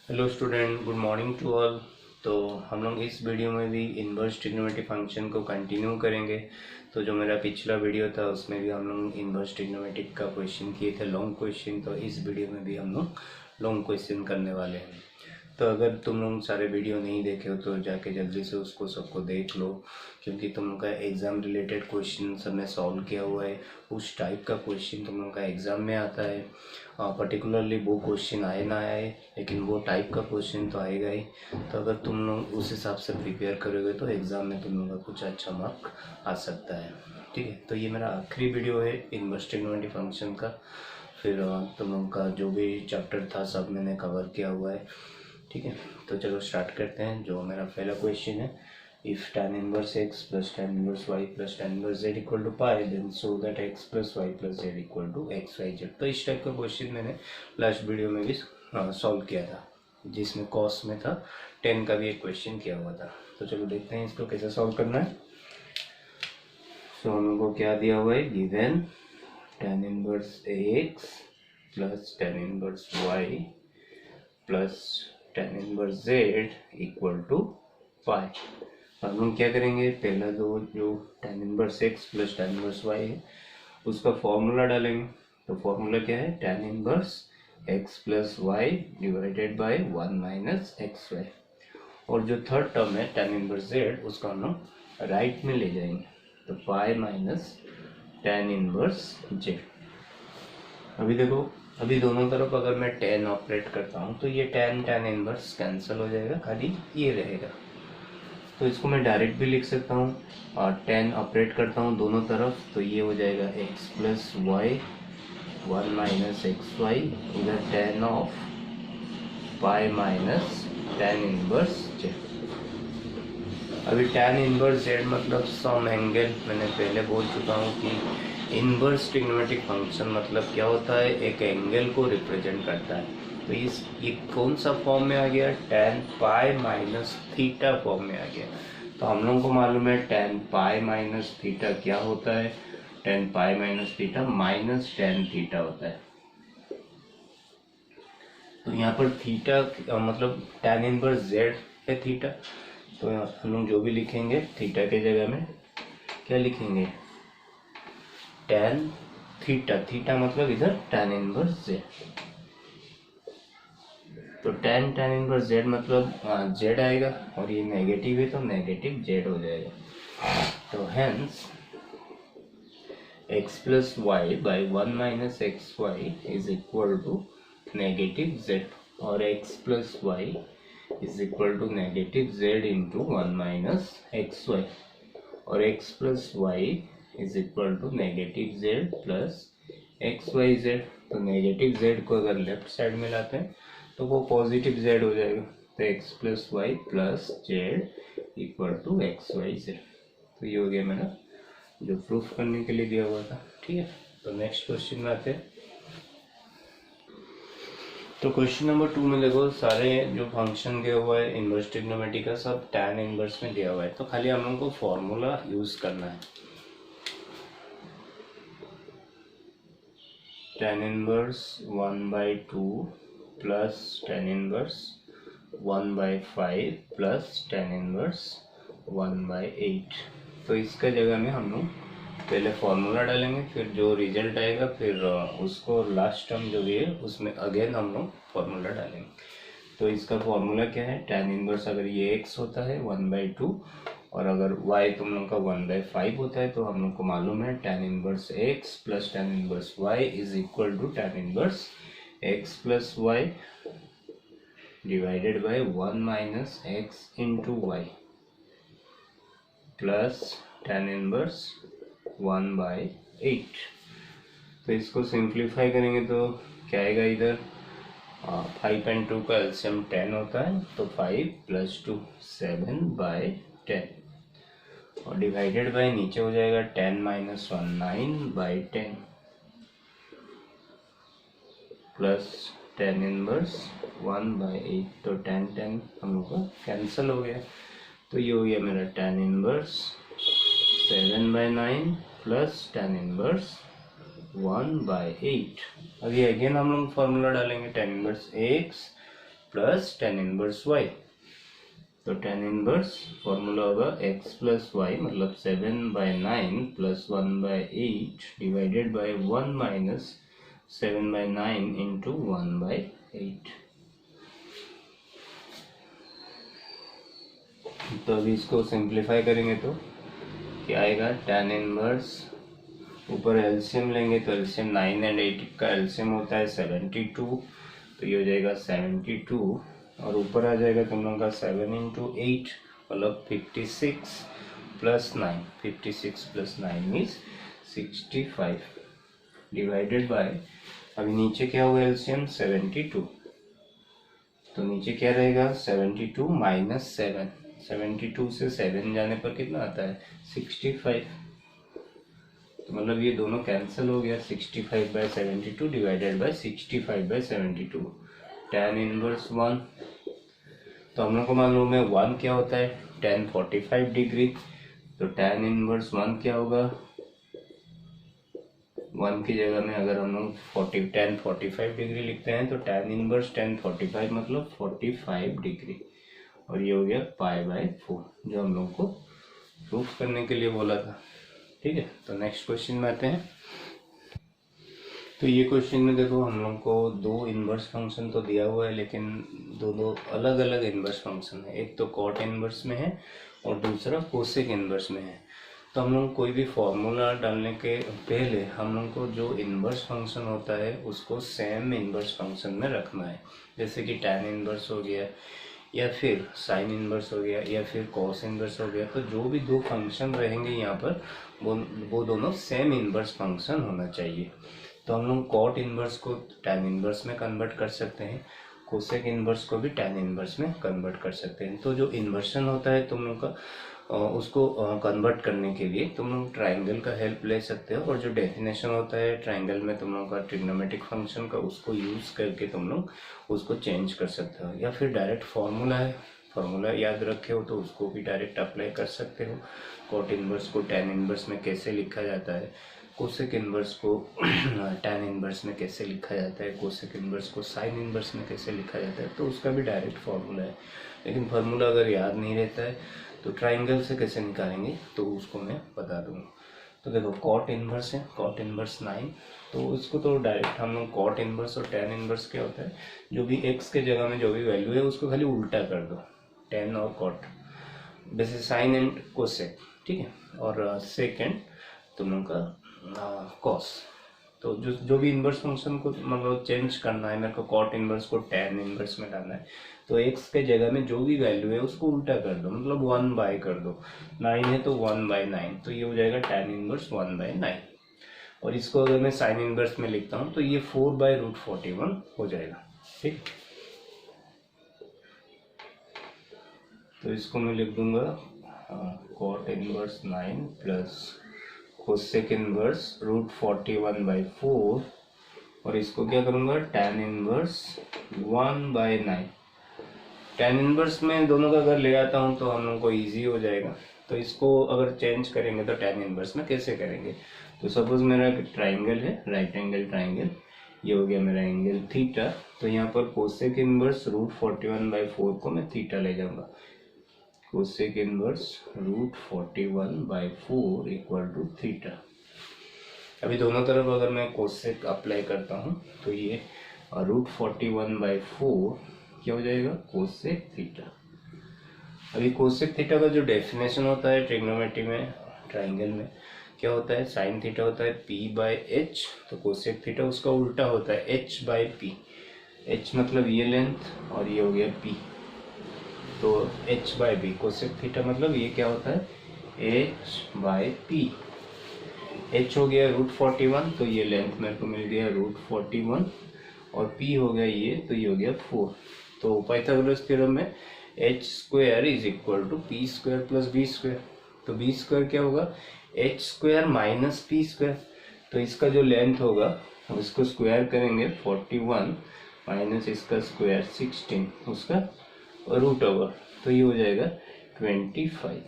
Hello student, good morning to all. तो हम लोग इस वीडियो में भी इन्वर्स ट्रिग्नोमेट्रिक फंक्शन को कंटिन्यू करेंगे। तो जो मेरा पिछला वीडियो था उसमें भी हम लोग इन्वर्स ट्रिग्नोमेट्रिक का क्वेश्चन किए थे, लॉन्ग क्वेश्चन। तो इस वीडियो में भी हम लोग लॉन्ग क्वेश्चन करने वाले हैं। तो अगर तुम लोग सारे वीडियो नहीं देखे हो तो जाके जल्दी से उसको सबको देख लो, क्योंकि तुम लोग का एग्ज़ाम रिलेटेड क्वेश्चन सब में सॉल्व किया हुआ है। उस टाइप का क्वेश्चन तुम लोग का एग्ज़ाम में आता है। पर्टिकुलरली वो क्वेश्चन आए ना आए, लेकिन वो टाइप का क्वेश्चन तो आएगा ही। तो अगर तुम लोग उस हिसाब से प्रिपेयर करोगे तो एग्ज़ाम में तुम लोग का कुछ अच्छा मार्क आ सकता है। ठीक है, तो ये मेरा आखिरी वीडियो है इन्वर्स ट्रिग्नोमेट्रिक फंक्शन का। फिर तुम लोग का जो भी चैप्टर था सब मैंने कवर किया हुआ है। ठीक है, तो चलो स्टार्ट करते हैं। जो मेरा पहला क्वेश्चन है, if tan inverse x plus tan inverse y plus tan inverse z equal to pi, then show that x plus y plus z equal to x y z. तो इस टाइप का question मैंने last video में भी solve किया था, जिसमें cos में था 10 का भी एक क्वेश्चन किया हुआ था। तो चलो देखते हैं इसको कैसे सॉल्व करना है। सो हम लोग को क्या दिया हुआ है, given tan inverse x plus tan inverse y plus tan inverse z equal to pi. हम लोग क्या करेंगे, पहला जो tan inverse x plus tan inverse y है उसका फॉर्मूला डालेंगे। तो फॉर्मूला क्या है, tan inverse x plus y divided by 1 minus x y. और जो थर्ड टर्म है tan इनवर्स z, उसका हम लोग राइट में ले जाएंगे। तो pi minus tan inverse z। अभी देखो, अभी दोनों तरफ अगर मैं tan ऑपरेट करता हूँ तो ये tan इनवर्स कैंसिल हो जाएगा, खाली ये रहेगा। तो इसको मैं डायरेक्ट भी लिख सकता हूँ, और tan ऑपरेट करता हूँ दोनों तरफ तो ये हो जाएगा x plus y 1 minus x y, इधर tan of pi minus tan inverse z। अभी tan इनवर्स z मतलब सम एंगल, मैंने पहले बोल चुका हूँ कि इनवर्स ट्रिग्नोमेट्रिक फंक्शन मतलब क्या होता है, एक एंगल को रिप्रेजेंट करता है। तो ये कौन सा फॉर्म में आ गया, tan pi minus theta form में आ गया। तो हम लोगों को मालूम है tan पाई माइनस थीटा क्या होता है, tan pi minus theta minus tan theta होता है। तो यहाँ पर थीटा मतलब tan इनवर्स z है थीटा। तो हम लोग जो भी लिखेंगे थीटा के जगह में क्या लिखेंगे, tan थीटा। थीटा मतलब इधर tan इनवर्स z। तो tan इनवर्स z मतलब z आएगा, और ये नेगेटिव है तो नेगेटिव z हो जाएगा। तो hence x plus y by 1 minus x y is equal to negative z, और x plus y is equal to negative z into 1 minus x y, और x plus y is equal to negative z plus x y z. तो negative z को अगर left side में लाते हैं तो वो positive z हो जाएगा। तो x plus y plus z equal to x y z. तो ये हो गया मेरा जो प्रूफ करने के लिए दिया हुआ था। ठीक है, तो नेक्स्ट क्वेश्चन में आते हैं। तो क्वेश्चन नंबर 2 में देखो, सारे जो फंक्शन दिया हुआ है इनवर्स ट्रिग्नोमेट्रिक का सब tan इनवर्स में दिया हुआ है। तो खाली हम लोग को फॉर्मूला यूज करना है। tan inverse 1/2 plus tan inverse 1/5 plus tan inverse 1/8। तो इसका जगह में हम लोग पहले फॉर्मूला डालेंगे, फिर जो रिजल्ट आएगा फिर उसको लास्ट टर्म जो भी है उसमें अगेन हम लोग फॉर्मूला डालेंगे। तो इसका फॉर्मूला क्या है, tan इनवर्स अगर ये x होता है 1/2, और अगर y तुम लोग का 1/5 होता है, तो हम लोग को मालूम है tan inverse x plus tan inverse y is equal to tan inverse x plus y divided by 1 minus x into y plus tan inverse 1/8। तो इसको सिंप्लीफाई करेंगे तो क्या आएगा, इधर 5 एंड 2 का एलसीएम 10 होता है, तो 5 प्लस 2 7/10, और डिवाइडेड बाय नीचे हो जाएगा 10 माइनस 1 9/10 प्लस tan इनवर्स 1/8। तो 10 हम लोग का कैंसिल हो गया। तो ये हो गया मेरा tan inverse 7/9 plus tan inverse 1/8। अभी अगेन हम लोग फॉर्मूला डालेंगे tan inverse x plus tan inverse y. तो टेन इनवर्स फॉर्मूला होगा x प्लस वाई मतलब 7/9 plus 1/8 divided by 1 minus 7/9 into 1/8। तो अभी इसको सिंप्लीफाई करेंगे तो क्या आएगा, टेन इनवर्स ऊपर एलसीएम लेंगे तो एलसीएम 9 एंड 8 का एलसीएम होता है 72, तो ये हो जाएगा 72 और ऊपर आ जाएगा तुम लोगों का 7 इंटू 8 मतलब 56 plus 9, 56 plus 9 means 65 divided by, अभी नीचे क्या हुआ एलसीएम 72, तो नीचे क्या रहेगा 72 माइनस 7, 72 से 7 जाने पर कितना आता है 65, तो मतलब ये दोनों कैंसिल हो गया, 65/72 डिवाइडेड बाय 65/72 tan इनवर्स 1। तो हम लोग को मालूम है 1 क्या होता है tan 45 डिग्री, तो tan इनवर्स 1 क्या होगा, 1 की जगह में अगर हम लोग tan 45 डिग्री लिखते हैं तो tan इनवर्स tan 45 मतलब 45 डिग्री, और ये हो गया π/4 जो हम लोग को प्रूफ करने के लिए बोला था। ठीक है, तो नेक्स्ट क्वेश्चन में आते हैं। तो ये क्वेश्चन में देखो हम लोग को दो इनवर्स फंक्शन तो दिया हुआ है, लेकिन दो अलग अलग इनवर्स फंक्शन है, एक तो कॉट इनवर्स में है और दूसरा कोसेक इनवर्स में है। तो हम लोग कोई भी फॉर्मूला डालने के पहले हम लोग को जो इनवर्स फंक्शन होता है उसको सेम इनवर्स फंक्शन में रखना है, जैसे कि tan इनवर्स हो गया या फिर साइन इनवर्स हो गया या फिर कॉस इनवर्स हो गया, तो जो भी दो फंक्शन रहेंगे यहाँ पर वो दोनों सेम इनवर्स फंक्शन होना चाहिए। तो हम लोग कॉट इनवर्स को tan इनवर्स में कन्वर्ट कर सकते हैं, कोसेक इनवर्स को भी tan इनवर्स में कन्वर्ट कर सकते हैं। तो जो इन्वर्शन होता है तुम लोग का उसको कन्वर्ट करने के लिए तुम लोग ट्राइंगल का हेल्प ले सकते हो, और जो डेफिनेशन होता है ट्राइंगल में तुम लोग का ट्रिग्नोमेट्रिक फंक्शन का उसको यूज़ करके तुम लोग उसको चेंज कर सकते हो, या फिर डायरेक्ट फार्मूला है, फार्मूला याद रखे हो तो उसको भी डायरेक्ट अप्लाई कर सकते हो। कॉट इनवर्स को tan इनवर्स में कैसे लिखा जाता है, कोसेक इनवर्स को tan इनवर्स में कैसे लिखा जाता है, कोसेक इनवर्स को साइन इनवर्स में कैसे लिखा जाता है, तो उसका भी डायरेक्ट फार्मूला है। लेकिन फार्मूला अगर याद नहीं रहता है तो ट्राइंगल से कैसे निकालेंगे तो उसको मैं बता दूंगा। तो देखो कॉट इनवर्स है, कॉट इनवर्स 9, तो इसको तो डायरेक्ट हम लोग कॉट इनवर्स और tan इनवर्स क्या होता है, जो भी x के जगह में जो भी वैल्यू है उसको खाली उल्टा कर दो, tan और कॉट, जैसे साइन एंड कोसेक, ठीक है, और सेकेंड तुम लोग का कॉस। तो जो भी इनवर्स फंक्शन को मतलब चेंज करना है, मेरे को कॉट इनवर्स को tan इनवर्स में डालना है, तो x के जगह में जो भी वैल्यू है उसको उल्टा कर दो, मतलब 1 कर दो, 9 है तो 1/9, तो ये हो जाएगा tan इनवर्स 1/9। और इसको अगर मैं साइन इनवर्स में लिखता हूँ तो ये 4/√41 हो जाएगा। ठीक, तो इसको मैं लिख दूंगा cot inverse 9 plus cosec inverse √41/4, और इसको क्या करूंगा tan इनवर्स 1/9। tan इनवर्स में दोनों का अगर ले आता हूँ तो हम लोग को इजी हो जाएगा। तो इसको अगर चेंज करेंगे तो tan इनवर्स में कैसे करेंगे, तो सपोज मेरा ट्राइंगल है, राइट एंगल ट्राइंगल, ये हो गया मेरा एंगल थीटा, तो यहाँ पर कोसेक इनवर्स √41/4 को मैं थीटा ले जाऊंगा, cosec inverse √41/4 equal to theta. अभी दोनों तरफ अगर मैं कोसेक अप्लाई करता हूँ तो ये √41/4 क्या हो जाएगा कोसेक थीटा। अभी कोसेक थीटा का जो डेफिनेशन होता है ट्रिग्नोमेट्री में, ट्राइंगल में क्या होता है, साइन थीटा होता है p/h, तो कोसेक थीटा उसका उल्टा होता है h/p। h मतलब ये लेंथ और ये हो गया p, तो h/p, कोसेक थीटा मतलब ये क्या होता है h/p। h हो गया √41, तो ये लेंथ मेरे को मिल गया √41, और p हो गया ये, तो ये हो गया 4। तो पाइथागोरस थ्योरम में h² is equal to p² plus b², तो b² क्या होगा h² माइनस p², तो इसका जो लेंथ होगा उसको स्क्वायर करेंगे 41 माइनस इसका स्क्वायर 16, उसका रूट ओवर, तो ये हो जाएगा 25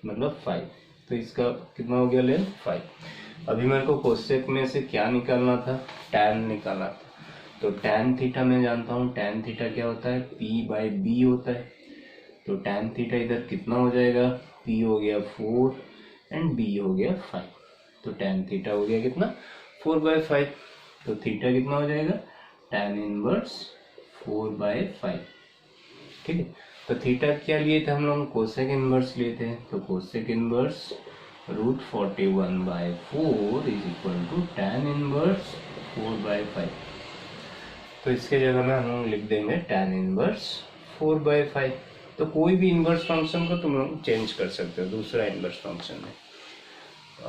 मतलब 5, तो इसका कितना हो गया लेंथ 5। अभी मेरे को कोसेक में से क्या निकालना था, tan निकालना था, तो tan थीटा मैं जानता हूँ, tan थीटा क्या होता है, p/b होता है। तो tan थीटा इधर कितना हो जाएगा, p हो गया 4 एंड b हो गया 5। तो tan थीटा हो गया कितना, 4/5। तो थीटा कितना हो जाएगा, tan इनवर्स 4/5। ठीक है, तो थीटा क्या लिए थे हम लोग, कोसेक इनवर्स लिए थे। तो cosec inverse √41/4 is equal to tan inverse 4/5। तो इसके जगह में हम लोग लिख देंगे tan इनवर्स 4/5। तो कोई भी इनवर्स फंक्शन को तुम लोग चेंज कर सकते हो दूसरा इनवर्स फंक्शन में।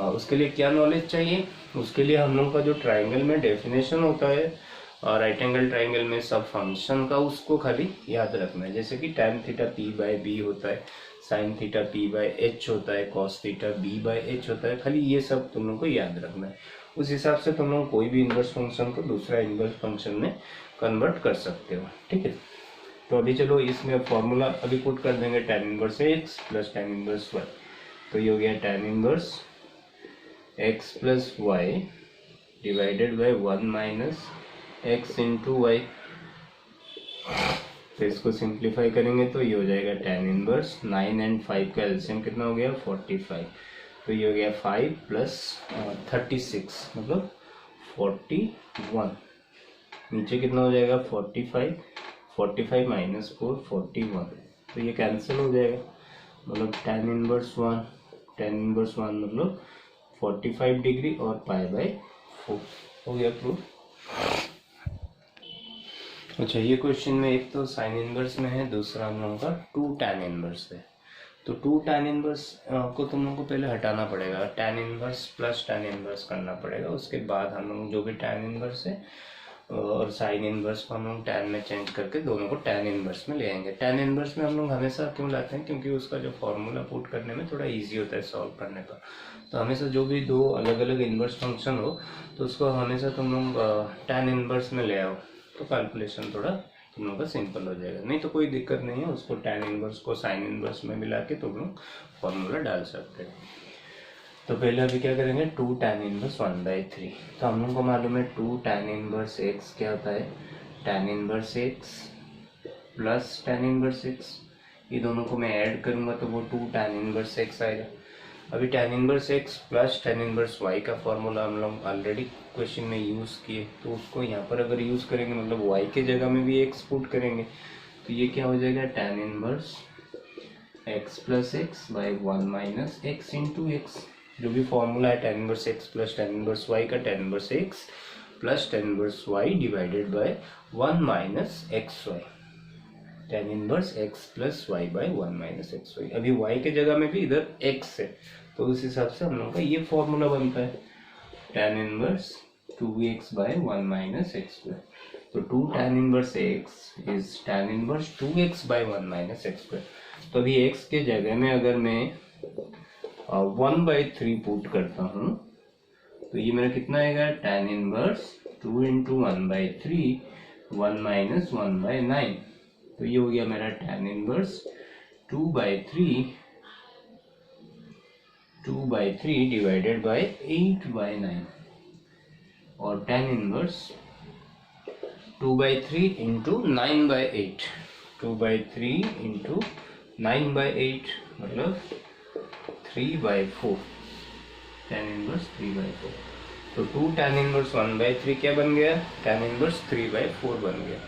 उसके लिए क्या नॉलेज चाहिए, उसके लिए हम लोग का जो ट्राइंगल में डेफिनेशन होता है और राइट एंगल ट्राइंगल में सब फंक्शन का, उसको खाली याद रखना है। जैसे कि tan थीटा p/b होता है, sin थीटा p/h होता है, cos थीटा b/h होता है। खाली ये सब तुम लोग को याद रखना है। उस हिसाब से तुम लोग कोई भी इनवर्स फंक्शन को दूसरा इनवर्स फंक्शन में कन्वर्ट कर सकते हो। ठीक है, तो अभी चलो इसमें फॉर्मूला अभी पुट कर देंगे, tan inverse x plus tan inverse y। तो ये हो गया tan inverse x plus y divided by 1 minus x into y. तो इसको सिंप्लीफाई करेंगे तो ये हो जाएगा tan इनवर्स 9 एंड 5 का एलसीएम कितना हो गया, 45। तो ये हो गया 5 प्लस 36 मतलब 41। नीचे कितना हो जाएगा 45, 45 माइनस 4 41। तो ये कैंसिल हो जाएगा, मतलब tan इनवर्स 1 मतलब 45 डिग्री और π/4 हो गया प्रूफ। अच्छा, ये क्वेश्चन में एक तो साइन इनवर्स में है, दूसरा हम लोगों का 2 tan इनवर्स है। तो 2 tan इनवर्स को तुम लोगों को पहले हटाना पड़ेगा, tan inverse plus tan inverse करना पड़ेगा। उसके बाद हम लोग जो भी tan इनवर्स है और साइन इनवर्स को हम लोग tan में चेंज करके दोनों को tan इनवर्स में ले आएंगे। tan इनवर्स में हम लोग हमेशा क्यों लाते हैं, क्योंकि उसका जो फॉर्मूला पुट करने में थोड़ा इजी होता है सॉल्व करने का। तो हमेशा जो भी दो अलग अलग इनवर्स फंक्शन हो तो उसको हमेशा तुम लोग tan इनवर्स में ले आओ, तो कैलकुलेशन थोड़ा तुम लोग का सिंपल हो जाएगा। नहीं तो कोई दिक्कत नहीं है, उसको tan इनवर्स को साइन इनवर्स में मिला के तुम लोग फॉर्मूला डाल सकते हो। तो पहले अभी क्या करेंगे, 2 tan इनवर्स 1/3। तो हम लोग को मालूम है 2 tan इनवर्स x क्या होता है, tan inverse x plus tan inverse x। ये दोनों को मैं ऐड करूंगा तो वो 2 tan इनवर्स x आएगा। अभी tan inverse x plus tan inverse y का फॉर्मूला हम लोग ऑलरेडी क्वेश्चन में यूज़ किए, तो उसको यहाँ पर अगर यूज़ करेंगे मतलब y के जगह में भी x पुट करेंगे तो ये क्या हो जाएगा, tan inverse x plus x by 1 minus x into x. जो भी फॉर्मूला है tan inverse x plus tan inverse y का, tan inverse x plus tan inverse y divided by 1 minus x y. tan inverse x plus y by 1 minus x y. अभी y के जगह में भी इधर x है तो उस हिसाब से हम लोग का ये फॉर्मूला बनता है, tan inverse 2x by 1 minus x square. तो 2 tan inverse x is tan inverse 2x by 1 minus x square. तो अभी x के जगह में अगर मैं 1/3 पुट करता हूँ तो ये मेरा कितना आएगा, tan इनवर्स 2 इंटू 1/3 1 माइनस 1/9। तो ये हो गया मेरा tan इनवर्स 2/3 डिवाइडेड बाय 8/9 और tan इनवर्स 2/3 इंटू 9/8, 2/3 इंटू 9/8 मतलब 3/4, tan इनवर्स 3/4। तो 2 tan इनवर्स 1/3 क्या बन गया, tan इनवर्स 3/4 बन गया।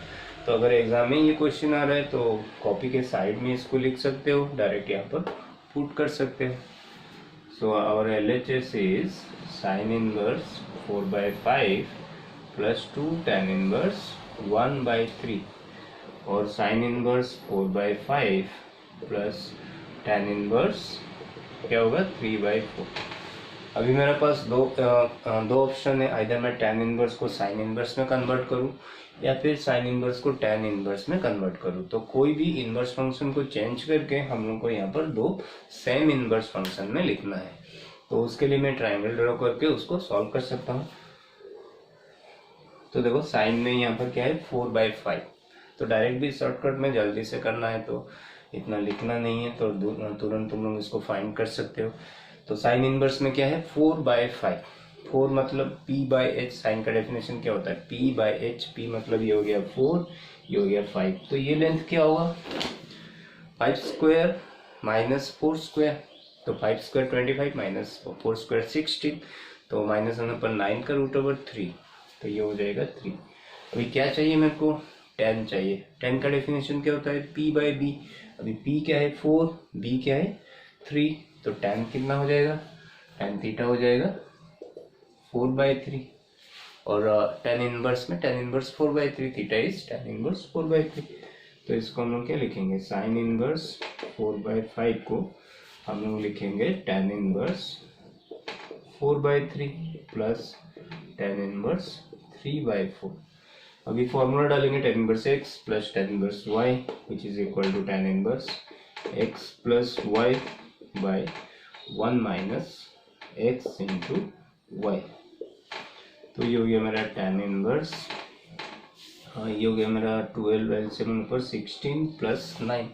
तो अगर एग्जाम में ये क्वेश्चन आ रहा है तो कॉपी के साइड में इसको लिख सकते हो, डायरेक्ट यहाँ पर पुट कर सकते हो। So our LHS is sine inverse 4/5 plus 2 tan inverse 1/3 और sine inverse 4/5 plus tan inverse क्या होगा 3/4। अभी मेरे पास दो ऑप्शन है, आइदर मैं tan इनवर्स को साइन इनवर्स में कन्वर्ट करूं या फिर साइन इनवर्स को tan इनवर्स में कन्वर्ट करूं। तो कोई भी इनवर्स फंक्शन को चेंज करके हम लोग को यहाँ पर दो सेम इनवर्स फंक्शन में लिखना है। तो उसके लिए मैं ट्राइंगल ड्रॉ करके उसको सॉल्व कर सकता हूँ। तो देखो साइन में यहाँ पर क्या है 4/5, तो डायरेक्ट भी शॉर्टकट में जल्दी से करना है तो इतना लिखना नहीं है, तो तुरंत तुम लोग इसको फाइंड कर सकते हो। तो साइन इनवर्स में क्या है 4/5, 4 मतलब p बाई एच, साइन का डेफिनेशन क्या होता है, p बाई एच, p मतलब ये हो गया 4, ये हो गया 5, तो ये लेंथ क्या होगा 5 स्क्वायर माइनस 4 स्क्वायर, तो 5 स्क्वायर 25 माइनस 4 स्क्वायर 16, तो माइनस होने पर 9 का रूट ओवर 3, तो ये हो जाएगा 3। अभी क्या चाहिए मेरे को, tan चाहिए। tan का डेफिनेशन क्या होता है, p बाई बी, अभी p क्या है 4, b क्या है 3, तो tan कितना हो जाएगा, tan थीटा हो जाएगा 4/3, और tan इनवर्स में tan inverse 4/3, theta is tan inverse 4/3, तो इसको हम लोग क्या लिखेंगे, साइन इनवर्स 4/5 को हम लोग लिखेंगे tan inverse 4/3 plus tan inverse 3/4। अभी फॉर्मूला डालेंगे tan inverse x plus tan inverse y which is equal to tan inverse x plus y by 1 minus x into y, तो ये हो गया मेरा tan इनवर्स, ये हो गया मेरा 12 एलसीएम ऊपर 16 प्लस 9,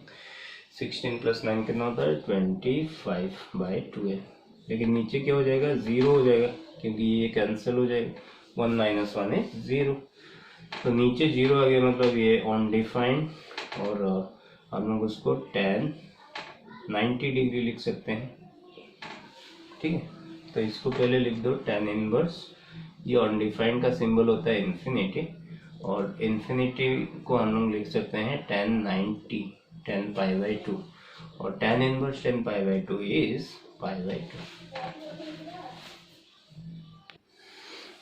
16 प्लस 9 कितना होता है 25/12, लेकिन नीचे क्या हो जाएगा 0 हो जाएगा क्योंकि ये कैंसिल हो जाएगा, 1 माइनस 1 है 0, तो नीचे 0 आ गया मतलब ये अनडिफाइंड, और हम लोग उसको tan 90 डिग्री लिख सकते हैं, ठीक है। तो इसको पहले लिख दो tan इनवर्स, ये अनडिफाइंड का सिंबल होता है इन्फिनिटी, और इन्फिनिटी को हम लोग लिख सकते हैं tan 90, tan π/2, और tan इनवर्स tan π/2 इज π/2।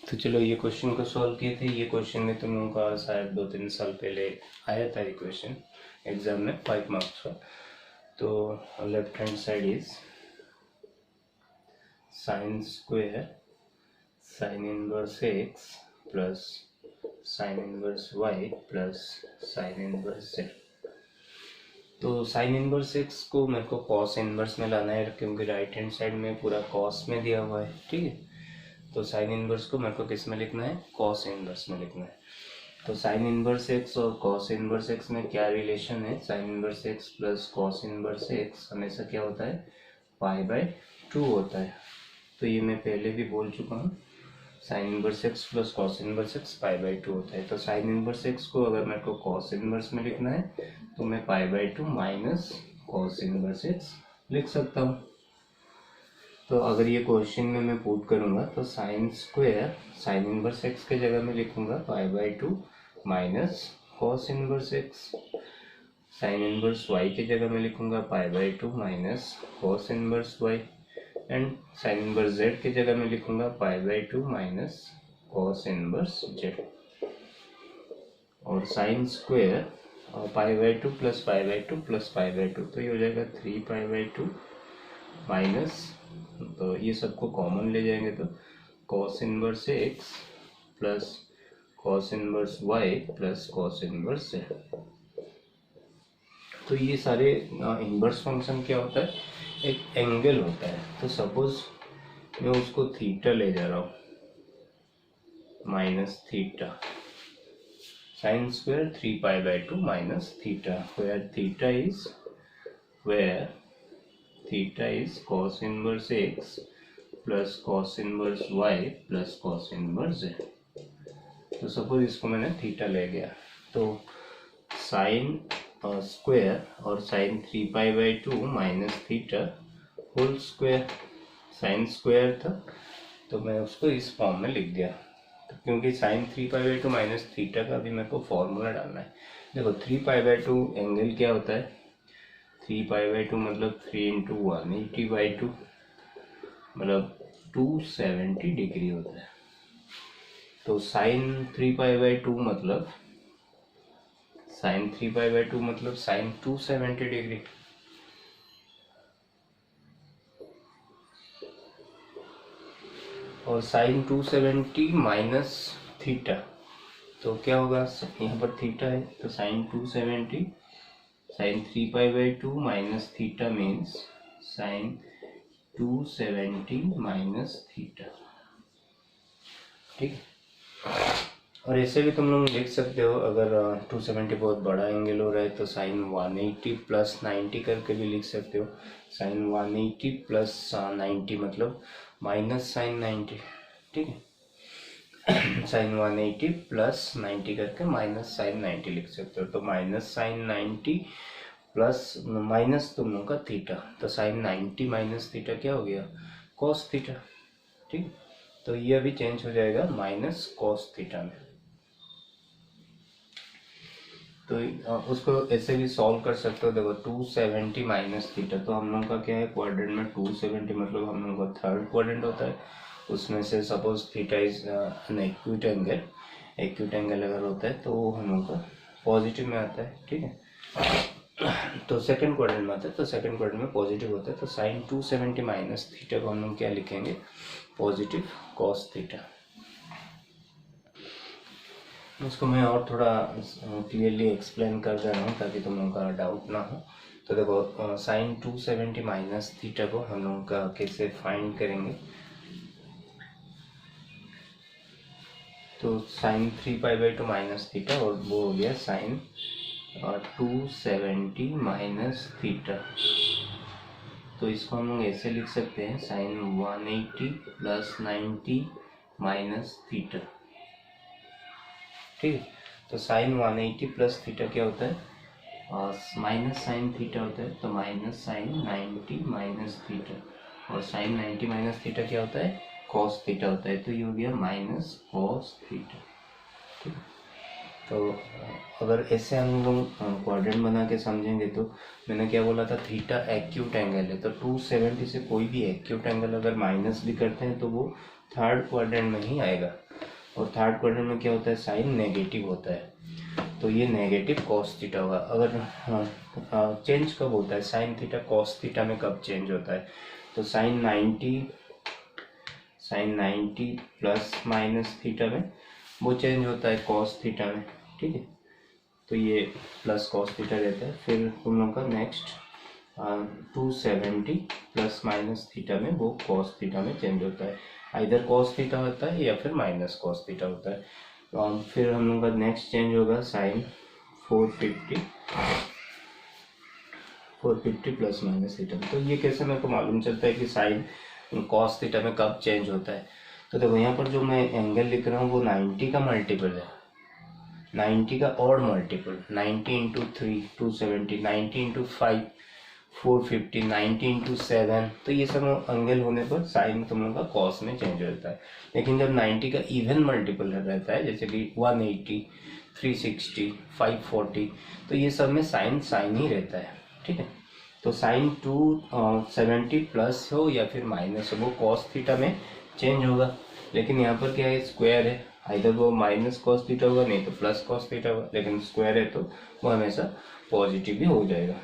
तो चलो ये क्वेश्चन को सॉल्व किए थे, ये क्वेश्चन में तुम लोगों का शायद 2-3 साल पहले आया था ये क्वेश्चन एग्जाम में 5 मार्क्स का। तो left hand side is sine square sine inverse x plus sine inverse y plus sine inverse z. तो साइन इनवर्स एक्स को मेरे को कॉस इनवर्स में लाना है क्योंकि राइट हैंड साइड में पूरा कॉस में दिया हुआ है, ठीक है। तो साइन इनवर्स को मेरे को किस में लिखना है, कॉस इनवर्स में लिखना है। तो साइन इनवर्स एक्स और कॉस इनवर्स एक्स में क्या रिलेशन है, sine inverse x plus cos inverse x हमेशा क्या होता है π/2 होता है। तो ये मैं पहले भी बोल चुका हूँ, sine inverse x plus cos inverse x π/2 होता है। तो साइन इनवर्स एक्स को अगर मेरे को कॉस इनवर्स में लिखना है तो मैं π/2 माइनस कॉस इनवर्स एक्स लिख सकता हूँ। तो अगर ये क्वेश्चन में मैं पुट करूँगा तो sine square sine inverse x के जगह में लिखूँगा π/2 minus cos inverse x, sine inverse y के जगह में लिखूँगा π/2 minus cos inverse y, and sine inverse z की जगह में लिखूंगा π/2 माइनस कॉस इनवर्स जेड, और साइन स्क्वायर π/2 प्लस π/2 प्लस π/2, तो ये हो जाएगा 3π/2 माइनस, तो ये सबको कॉमन ले जाएंगे तो cos inverse x plus cos inverse y plus cos inverse z. तो ये सारे इनवर्स फंक्शन क्या होता है, एक एंगल होता है। तो सपोज मैं उसको थीटा ले जा रहा हूँ minus theta, sine square 3π/2 minus theta, where theta is cos inverse x plus cos inverse y plus cos inverse z. तो सपोज इसको मैंने थीटा ले गया, तो साइन स्क्वायर और sine 3π/2 minus theta whole square, sine square था तो मैं उसको इस फॉर्म में लिख दिया। तो क्योंकि साइन 3π/2 माइनस थीटा का भी मेरे को फॉर्मूला डालना है। देखो 3π/2 एंगल क्या होता है, 3π/2 मतलब 3 × 180/2 मतलब 270 डिग्री होता है। तो साइन 3π/2 मतलब साइन 3π/2 मतलब साइन 270 डिग्री, और साइन 270 माइनस थीटा, तो क्या होगा, यहाँ पर थीटा है तो sine 270 sine 3π/2 minus theta means sine 270 minus theta, ठीक। और ऐसे भी तुम लोग लिख सकते हो, अगर 270 बहुत बड़ा एंगल हो रहा है तो साइन 180 प्लस 90 करके भी लिख सकते हो। साइन 180 प्लस 90 मतलब माइनस साइन 90, ठीक है। साइन 180 प्लस 90 करके माइनस साइन 90 लिख सकते हो। तो माइनस साइन 90 प्लस माइनस तुम लोग का थीटा, तो साइन 90 माइनस थीटा क्या हो गया, कॉस थीटा। ठीक, तो ये अभी चेंज हो जाएगा माइनस कॉस थीटा में। तो उसको ऐसे भी सॉल्व कर सकते हो। देखो 270 माइनस थीटा, तो हम लोग का क्या है क्वाड्रेंट में 270 मतलब हम लोग का थर्ड क्वाड्रेंट होता है। उसमें से suppose theta is an acute angle, acute angle अगर होता है तो हम लोग का पॉजिटिव में आता है। ठीक है, तो सेकंड क्वाड्रेंट में आता है, तो सेकंड क्वाड्रेंट में पॉजिटिव होता है। तो साइन 270 माइनस थीटा को हम लोग क्या लिखेंगे, पॉजिटिव कॉस थीटा। उसको मैं और थोड़ा क्लियरली एक्सप्लेन कर दे रहा हूँ ताकि तुम लोगों का डाउट ना हो। तो देखो साइन 270 माइनस थीटा को हम लोग का कैसे फाइंड करेंगे, तो साइन 3π/2 माइनस थीटा और वो हो गया साइन 270 माइनस थीटा। तो इसको हम लोग ऐसे लिख सकते हैं साइन 180 प्लस 90 माइनस थीटा। ठीक है, तो साइन 180 प्लस थीटा क्या होता है, माइनस साइन थीटा होता है। तो माइनस साइन 90 माइनस थीटा, और साइन 90 माइनस थीटा क्या होता है, कॉस थीटा होता है। तो ये हो गया माइनस कॉस थीटा। ठीक है, तो अगर ऐसे हम लोग क्वाड्रेंट बना के समझेंगे तो मैंने क्या बोला था, थीटा एक्यूट एंगल है। तो 270 से कोई भी एक्यूट एंगल अगर माइनस भी करते हैं तो वो थर्ड क्वाड्रेंट में ही आएगा, और थर्ड क्वाड्रेंट में क्या होता है, साइन नेगेटिव होता है। तो ये नेगेटिव कॉस थीटा होगा। अगर चेंज कब होता है, साइन थीटा कॉस थीटा में कब चेंज होता है, तो साइन 90 प्लस माइनस थीटा में वो चेंज होता है कॉस थीटा में। ठीक है, तो ये प्लस कॉस थीटा रहता है। फिर तुम लोग का नेक्स्ट 270 प्लस माइनस थीटा में वो कॉस थीटा में चेंज होता है। इधर कॉस थीटा होता है या फिर माइनस कॉस थीटा होता है। फिर हम लोग का नेक्स्ट चेंज होगा साइन 450 प्लस माइनस थीटा। तो ये कैसे मेरे को मालूम चलता है कि साइन कॉस थीटा में कब चेंज होता है। तो देखो यहाँ पर जो मैं एंगल लिख रहा हूँ वो 90 का मल्टीपल है, 90 का और मल्टीपल, 90 इंटू 3 270, 90 इंटू 5 450, 90 इंटू 7। तो ये सब एंगल होने पर साइन तुम लोग का कॉस में चेंज होता है। लेकिन जब 90 का इवन मल्टीपल रहता है, जैसे कि 180 360 540, तो ये सब में साइन साइन ही रहता है। ठीक है, तो साइन 270 प्लस हो या फिर माइनस हो वो कॉस थीटा में चेंज होगा। लेकिन यहाँ पर क्या है, स्क्वायर है, इधर वो माइनस कॉस थीटा होगा, नहीं तो प्लस कॉस थीटा होगा। लेकिन स्क्वायर है तो वो हमेशा पॉजिटिव भी हो जाएगा।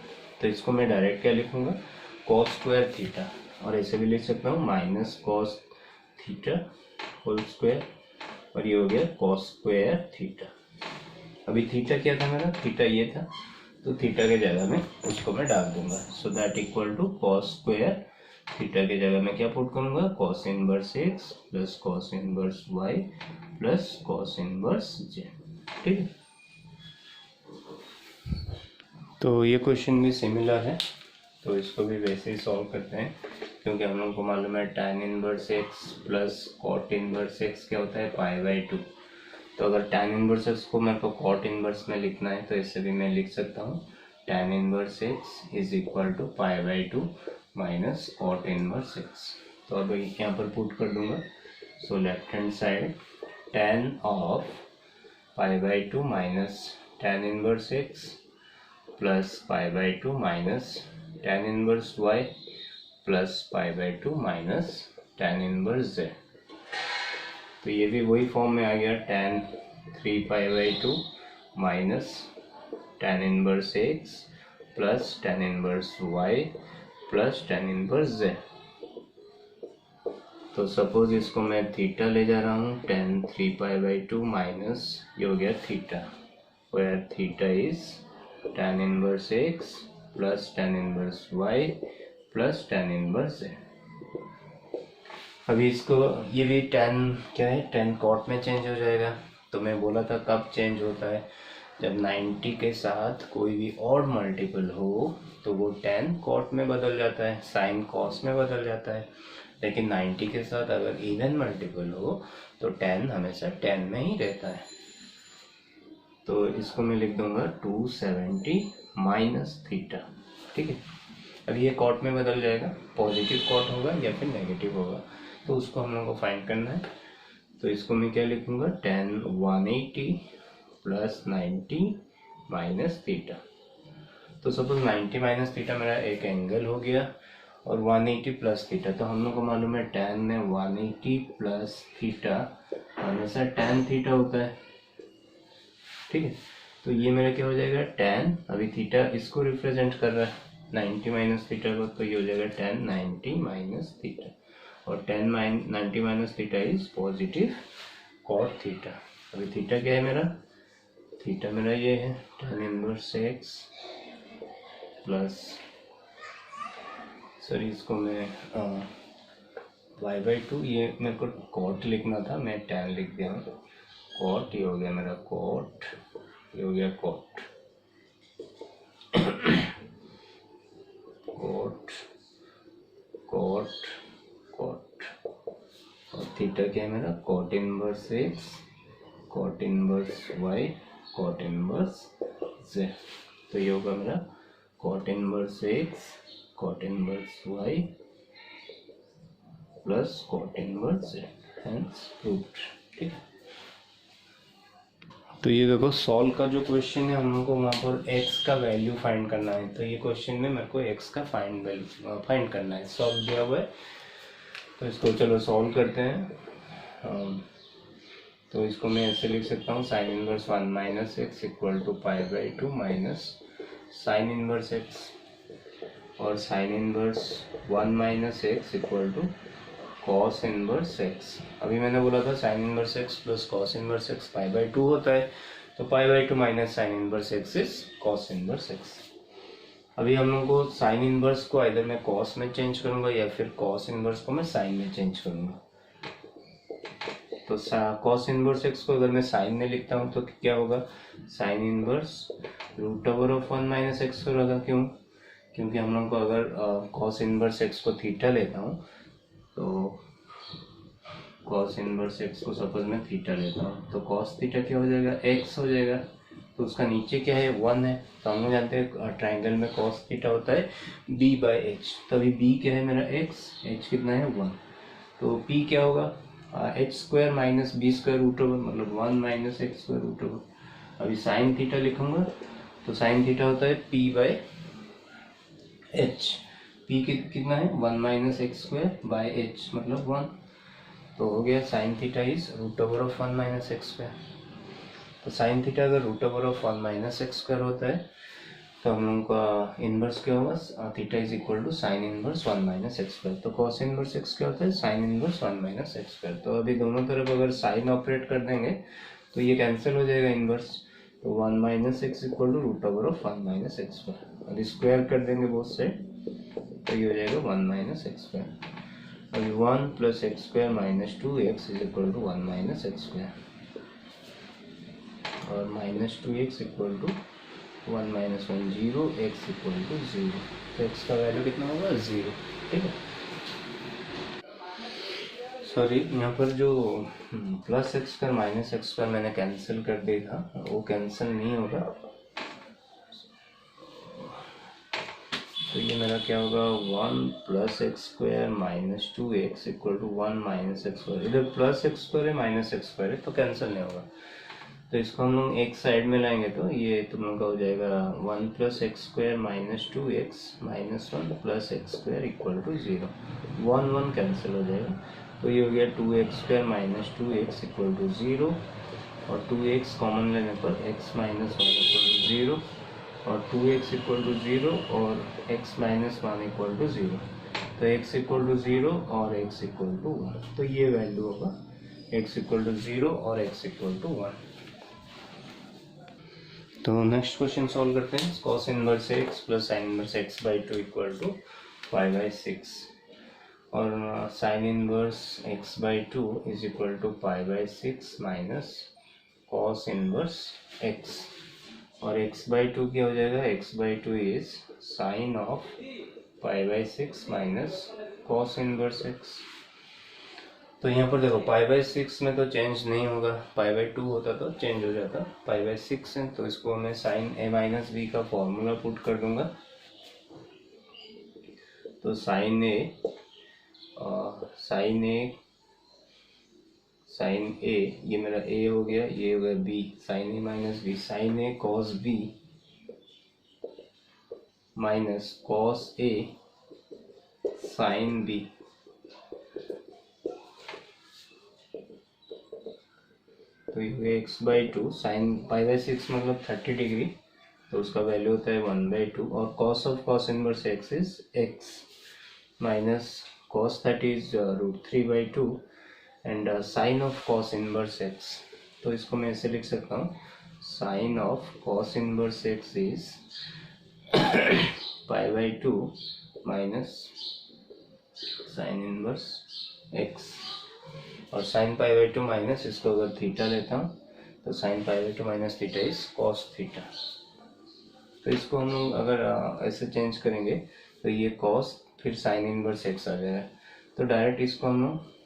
तो इसको मैं डायरेक्ट क्या लिखूंगा, कॉस स्क्वायर थीटा, और ऐसे भी लिख सकता हूँ minus cos theta whole square, और ये हो गया कॉस स्क्वायर थीटा। अभी थीटा क्या था मेरा, थीटा ये था, तो थीटा के जगह में उसको मैं डाल दूंगा। So that equal to cos square theta के जगह में क्या पुट करूंगा, cos inverse x plus cos inverse y plus cos inverse z. ठीक है, तो ये क्वेश्चन भी सिमिलर है, तो इसको भी वैसे ही सॉल्व करते हैं। क्योंकि हम लोग को मालूम है tan inverse x plus cot inverse x क्या होता है, π/2। तो अगर tan इनवर्स एक्स को मेरे को कॉट इनवर्स में लिखना है तो इससे भी मैं लिख सकता हूँ tan inverse x is equal to π/2 minus cot inverse x. तो अब यहाँ पर पुट कर दूंगा। So left hand side tan of π/2 minus tan inverse x plus π/2 minus tan inverse y plus π/2 minus tan inverse z। तो ये भी वही फॉर्म में आ गया, tan 3π/2 minus tan inverse x plus tan inverse y plus tan inverse z। तो suppose इसको मैं theta ले जा रहा हूँ, tan 3π/2 माइनस ये हो गया theta, where theta is tan inverse x plus tan inverse y plus tan inverse z। अभी इसको ये भी tan क्या है, tan कॉट में चेंज हो जाएगा। तो मैं बोला था कब चेंज होता है, जब 90 के साथ कोई भी और मल्टीपल हो तो वो tan कॉट में बदल जाता है, साइन कॉस में बदल जाता है। लेकिन 90 के साथ अगर इवन मल्टीपल हो तो 10 हमेशा 10 में ही रहता है। तो इसको मैं लिख दूंगा 270 माइनस थीटा। ठीक है, अब ये कॉट में बदल जाएगा, पॉजिटिव कॉट होगा या फिर नेगेटिव होगा, तो उसको हम लोग को फाइंड करना है। तो इसको मैं क्या लिखूंगा, 10 180 प्लस 90 माइनस थीटा। तो सपोज 90 माइनस थीटा मेरा एक एंगल हो गया और 180 प्लस थीटा, तो हम लोग को मालूम है 10 में 180 प्लस थीटा हमेशा tan थीटा होता है। ठीक है, तो ये मेरा क्या हो जाएगा, tan, अभी थीटा इसको रिप्रेजेंट कर रहा है 90 माइनस थीटा को, तो ये हो जाएगा tan 90 माइनस थीटा, और 90 minus theta is positive cot theta. अभी थीटा क्या है मेरा, थीटा मेरा ये है tan inverse x plus, sorry इसको मैं y/2, ये मेरे को कॉट लिखना था, मैं tan लिख दिया हूँ, कॉट, ये हो गया मेरा कॉट, ये हो गया कॉट, कॉट कॉट कॉट, और थीटा क्या है मेरा, cot inverse x, cot inverse y, cot inverse z। तो ये होगा मेरा cot inverse x, cot inverse y plus cot inverse z, hence proved. ठीक है, तो ये देखो सॉल्व का जो क्वेश्चन है, हम लोग को वहाँ पर x का वैल्यू फाइंड करना है। तो ये क्वेश्चन में मेरे को x का फाइंड करना है, सॉल्व दिया हुआ है। तो इसको चलो सॉल्व करते हैं। तो इसको मैं ऐसे लिख सकता हूँ, sine inverse 1 minus x equal to π/2 minus sine inverse x, और sine inverse 1 minus x equal to cos inverse x. अभी मैंने बोला था sine inverse x plus cos inverse x π/2 होता है, तो π/2 minus sine inverse x is cos inverse x. अभी हम लोग को साइन इनवर्स को इधर मैं कॉस में चेंज करूंगा या फिर कॉस इनवर्स को मैं साइन में चेंज करूंगा। तो कॉस इनवर्स एक्स को अगर मैं साइन में लिखता हूँ तो क्या होगा, साइन इनवर्स √1 माइनस एक्स होगा। क्यों, क्योंकि हम लोग को अगर कॉस इनवर्स एक्स को थीटा लेता हूँ, तो कॉस इनवर्स एक्स को सपोज मैं थीटा लेता हूँ, तो कॉस थीटा क्या हो जाएगा, एक्स हो जाएगा। तो उसका नीचे क्या है, 1 है, तो हम लोग जानते हैं ट्राइंगल में कॉस थीटा होता है b/h। तो अभी b क्या है मेरा, x, h कितना है 1, तो p क्या होगा, h² माइनस b² मतलब 1 माइनस x²। अभी साइन थीटा लिखूंगा, तो साइन थीटा होता है p/h, p कितना है 1 माइनस x²/h मतलब 1, तो हो गया sine theta is √1 minus x²। तो साइन थीटा अगर √1 माइनस x² होता है, तो हम लोगों का इनवर्स क्या होगा, theta is equal to sine inverse 1 minus x²। तो कॉस इनवर्स x क्या होता है, साइन इनवर्स 1 माइनस x²। तो अभी दोनों तरफ अगर साइन ऑपरेट कर देंगे तो ये कैंसिल हो जाएगा इनवर्स, तो 1 minus x equal to √1 minus x²। अभी स्क्वायर कर देंगे बोथ साइड, तो ये हो जाएगा 1 माइनस x²। अभी 1 plus x² minus 2x is equal to 1 minus x², और minus 2x equal to 1 minus 1 0, x equal to 0। तो x का वैल्यू कितना होगा, 0। ठीक है, सॉरी यहाँ पर जो प्लस x² माइनस x² मैंने कैंसिल कर दिया था, वो कैंसिल नहीं होगा। तो ये मेरा क्या होगा, 1 plus x² minus 2x equal to 1 minus x²। इधर प्लस x² है माइनस x² है, तो कैंसिल नहीं होगा। तो इसको हम लोग एक साइड में लाएंगे, तो ये तुम लोग का हो जाएगा 1 plus x² minus 2x minus 1 plus x² equal to 0, 1 1 cancel हो जाएगा। तो ये हो गया 2x² minus 2x equal to 0, और 2x कॉमन लेने पर x माइनस 1 इक्वल टू 0, और 2x इक्वल टू 0 और x माइनस 1 इक्वल टू 0। तो x इक्वल टू 0 और x इक्वल टू 1, तो ये वैल्यू होगा x इक्वल टू 0 और x इक्वल टू 1। तो नेक्स्ट क्वेश्चन सॉल्व करते हैं। cos inverse x plus sine inverse x/2 equal to 5/6, और sine inverse x/2 is equal to 5/6 minus cos inverse x, और x/2 क्या हो जाएगा, x/2 is sine of 5/6 minus cos inverse x. तो यहाँ पर देखो π/6 में तो चेंज नहीं होगा, π/2 होता तो चेंज हो जाता, π/6 है तो इसको मैं साइन a माइनस बी का फॉर्मूला पुट कर दूंगा। तो साइन ए ये मेरा a हो गया, ये हो गया b, sine a minus b, sine a cos b minus cos a sine b। तो ये x/2 साइन π/6 मतलब 30 डिग्री, तो उसका वैल्यू होता है 1/2 और cos of cos inverse x is x minus cos 30 is √3/2 and sine of cos inverse x। तो इसको मैं ऐसे लिख सकता हूँ, sine of cos inverse x is π/2 minus sine inverse x। और साइन π/2 माइनस इसको अगर थीटा लेता हूँ तो sine π/2 minus theta is cos theta. तो इसको हम लोग अगर ऐसे चेंज करेंगे तो ये कॉस फिर साइन इनवर्स एक्स आ जाएगा। तो डायरेक्ट इसको हम लोग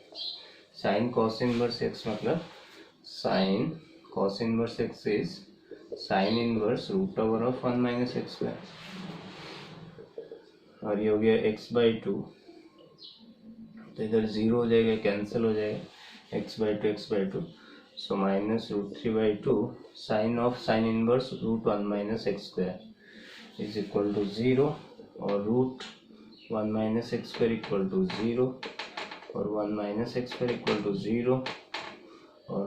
साइन कॉस इनवर्स एक्स मतलब sine cos inverse x is sine inverse √1 minus x square, और ये हो गया x/2। तो इधर 0 हो जाएगा, कैंसिल हो जाएगा, x/2 so minus √3/2 sine of sine inverse √1 minus x square is equal to 0 और √1 minus x square equal to 0 और 1 minus x square equal to 0 और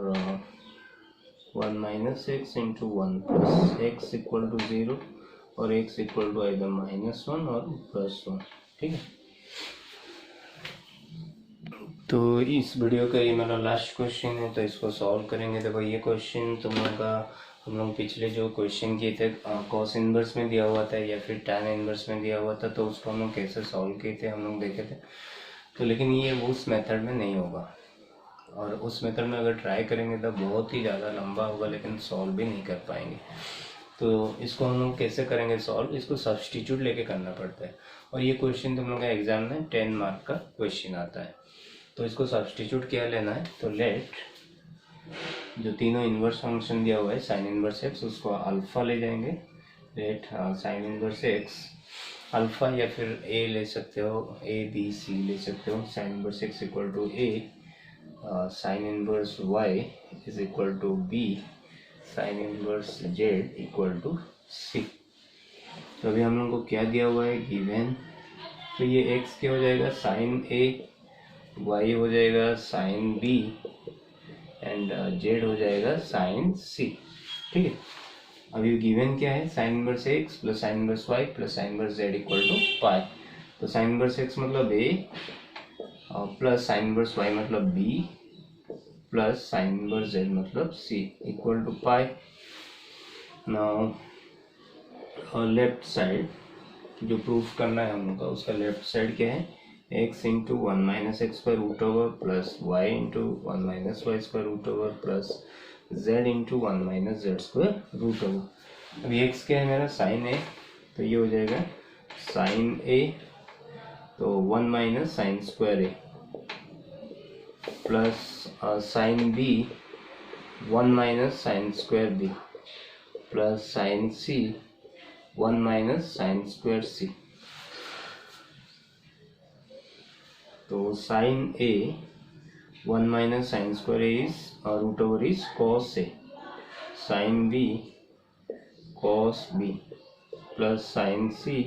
1 minus x into 1 plus x equal to 0 और x equal to either -1 और +1। ठीक है, तो इस video का ये मेरा लास्ट क्वेश्चन है, तो इसको सॉल्व करेंगे। देखो ये क्वेश्चन तुम लोग का हम लोग पिछले जो क्वेश्चन किए थे कॉस इनवर्स में दिया हुआ था या फिर टैन इनवर्स में दिया हुआ था, तो उसको हम लोग कैसे सॉल्व किए थे हम लोग देखे थे। तो लेकिन ये उस मेथड में नहीं होगा, और उस मेथड में अगर ट्राई करेंगे तो बहुत ही ज़्यादा लंबा होगा, लेकिन सॉल्व भी नहीं कर पाएंगे। तो इसको हम लोग कैसे करेंगे सॉल्व, इसको सब्स्टिट्यूट लेके करना पड़ता है। और ये क्वेश्चन तुम लोग का एग्जाम में 10 मार्क का क्वेश्चन आता है। तो इसको सब्स्टिट्यूट क्या लेना है, तो लेट जो तीनों इन्वर्स फंक्शन दिया हुआ है साइन इनवर्स एक्स, उसको अल्फा ले जाएंगे। Late sign inverse x alpha या फिर ए ले सकते हो, ए बी सी ले सकते हो। Sine inverse x equal to A, sine inverse y is equal to B, sine inverse z equal to C. तो अभी हम लोग को क्या दिया हुआ है गिवन, तो ये एक्स क्या हो जाएगा साइन ए, वाई हो जाएगा साइन बी एंड जेड हो जाएगा साइन सी। ठीक है, अभी गिवन क्या है sine inverse x plus sine inverse y plus sine inverse z equal to pi. तो साइन इनवर्स एक्स मतलब A plus sine inverse y मतलब B plus sine inverse z मतलब C equal to pi. Now left side जो proof करना है हम लोग का, उसका लेफ्ट साइड क्या है, x into 1 minus x square root over plus y into 1 minus y square root over plus z into 1 minus z square root over. अभी x क्या है मेरा साइन ए, तो ये हो जाएगा साइन ए, तो 1 minus sine square A plus sine B 1 minus sine square B plus sine C 1 minus sine square C. तो sine A 1 minus sine square A is root over is cos A, sine B cos B plus sine C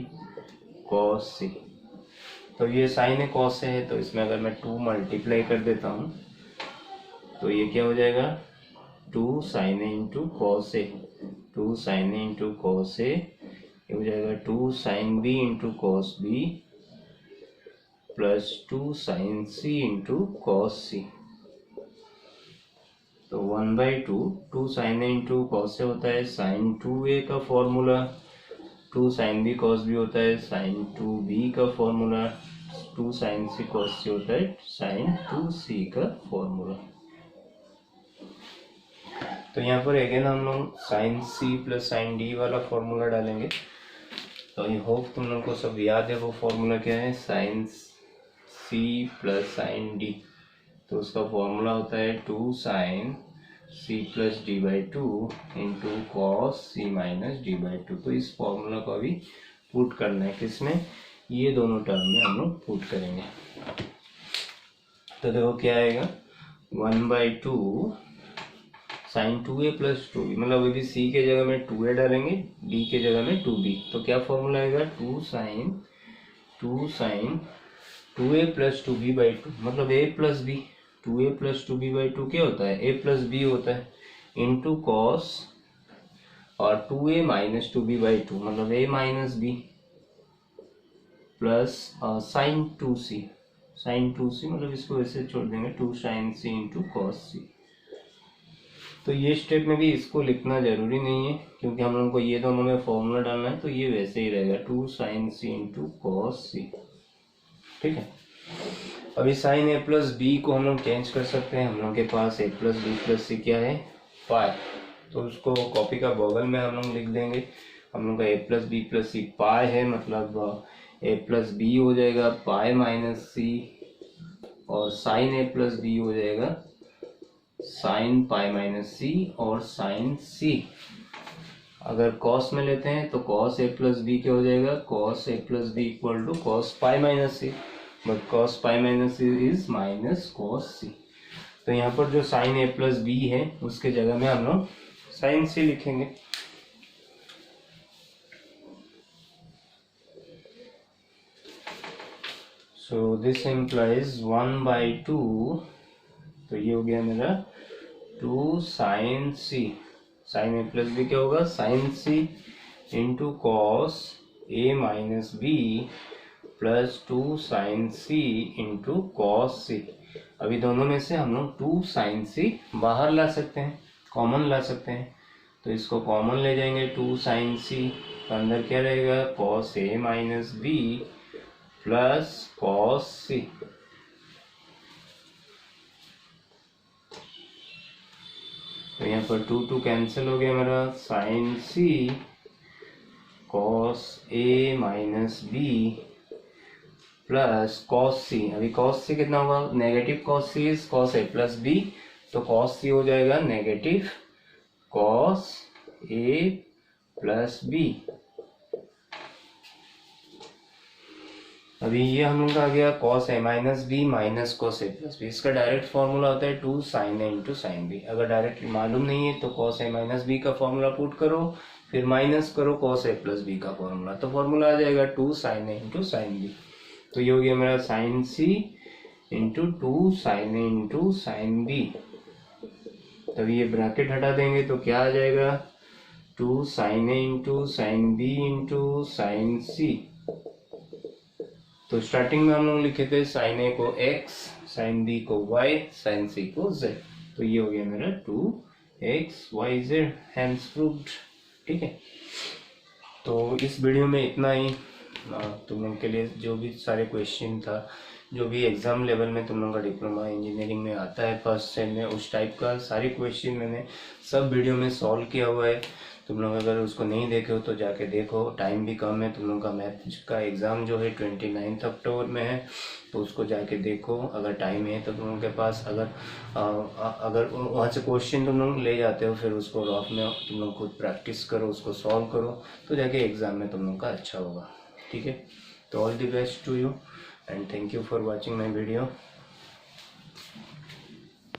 cos C. तो ये sign A cos A है, तो इसमें अगर मैं 2 multiply कर देता हूँ तो ये क्या हो जाएगा 2 sine A into cos A, 2 sine A into cos A, ये हो जाएगा 2 sine B into cos B plus 2 sine C into cos C. तो 1/2 2 sine A into cos A होता है साइन 2a का formula, 2 sine B cos B होता है sine 2b का formula, 2 sine C cos C होता है साइन 2c का फॉर्मूला। तो यहाँ पर अगेन हम लोग sine c plus sine d वाला फॉर्मूला डालेंगे। तो आई होप तुम लोग को सब याद है वो फॉर्मूला क्या है, sine c plus sine d, तो उसका फॉर्मूला होता है 2 sine c plus d by two into cos c minus d by two. तो इस फॉर्मूला को अभी पुट करना है, किसमें, ये दोनों टर्म में हम लोग पुट करेंगे। तो देखो क्या आएगा, 1/2 साइन 2a प्लस 2b, मतलब अभी सी के जगह में 2a डालेंगे, d के जगह में 2b, तो क्या फॉर्मूला आएगा, 2 sine 2a plus 2b by two, मतलब a plus b, 2a plus 2b by two क्या होता है, a प्लस b होता है, इंटू कॉस और 2a minus 2b by two, मतलब a minus B plus sine 2c, sine 2c मतलब इसको ऐसे छोड़ देंगे, 2 sine c into cos c। तो ये स्टेप में भी इसको लिखना जरूरी नहीं है, क्योंकि हम लोगों को ये दोनों में फॉर्मूला डालना है, तो ये वैसे ही रहेगा 2 sine c into cos c। ठीक है, अभी साइन a प्लस बी को हम लोग चेंज कर सकते हैं, हम लोग के पास a प्लस बी प्लस सी क्या है, पाई, तो उसको कॉपी का बगल में हम लोग लिख देंगे। हम लोग का a प्लस बी प्लस सी पाई है, मतलब a प्लस बी हो जाएगा पाई माइनस सी, और साइन a प्लस बी हो जाएगा साइन पाई माइनस सी और साइन सी। अगर कॉस में लेते हैं तो कॉस a प्लस बी क्या हो जाएगा, cos a plus B equal to cos pi minus C, but cos pi minus C is minus cos C. तो यहाँ पर जो साइन a प्लस बी है उसके जगह में हम लोग साइन सी लिखेंगे। सो दिस इम्प्लाइज 1/2, तो ये हो गया मेरा 2 साइन सी, साइन ए प्लस बी क्या होगा, sign C into cos A minus B plus 2 sine C into cos C. अभी दोनों में से हम लोग 2 साइन सी बाहर ला सकते हैं, कॉमन ला सकते हैं, तो इसको कॉमन ले जाएंगे, 2 साइन सी, अंदर क्या रहेगा, cos A minus B plus cos C. तो यहाँ पर 2 कैंसिल हो गया मेरा, sine C cos A minus B plus cos C. अभी कॉस सी कितना होगा, negative cos C is cos A plus B, तो कॉस सी हो जाएगा negative cos A plus B. अभी ये हम लोग का आ गया cos A minus B minus cos A plus B, इसका डायरेक्ट फॉर्मूला होता है 2 sine A into sine B. अगर डायरेक्ट मालूम नहीं है तो कॉस ए माइनस बी का फॉर्मूला पुट करो, फिर माइनस करो कॉस ए प्लस बी का फॉर्मूला, तो फॉर्मूला आ जाएगा 2 sine A into sine B. तो ये हो गया मेरा sine C into 2 sine A into sine B. तभी ये ब्रैकेट हटा देंगे तो क्या आ जाएगा, 2 sine A into sine B into sine C. तो स्टार्टिंग में हम लोग लिखे थे साइन ए को x, साइन बी को y, साइन सी को z, तो ये हो गया मेरा 2xyz, हैंस प्रूव्ड। ठीक है, तो इस वीडियो में इतना ही। तुम लोग के लिए जो भी सारे क्वेश्चन था, जो भी एग्जाम लेवल में तुम लोग का डिप्लोमा इंजीनियरिंग में आता है फर्स्ट सेम में, उस टाइप का सारे क्वेश्चन मैंने सब वीडियो में सॉल्व किया हुआ है। तुम लोग अगर उसको नहीं देखे हो तो जाके देखो, टाइम भी कम है, तुम लोग का मैथ का एग्ज़ाम जो है 29 अक्टूबर में है, तो उसको जाके देखो अगर टाइम है तो तुम लोग के पास। अगर वहाँ से क्वेश्चन तुम लोग ले जाते हो, फिर उसको रफ में तुम लोग खुद प्रैक्टिस करो, उसको सॉल्व करो, तो जाके एग्ज़ाम में तुम लोग का अच्छा होगा। ठीक है, तो all the best to you and thank you for watching my video.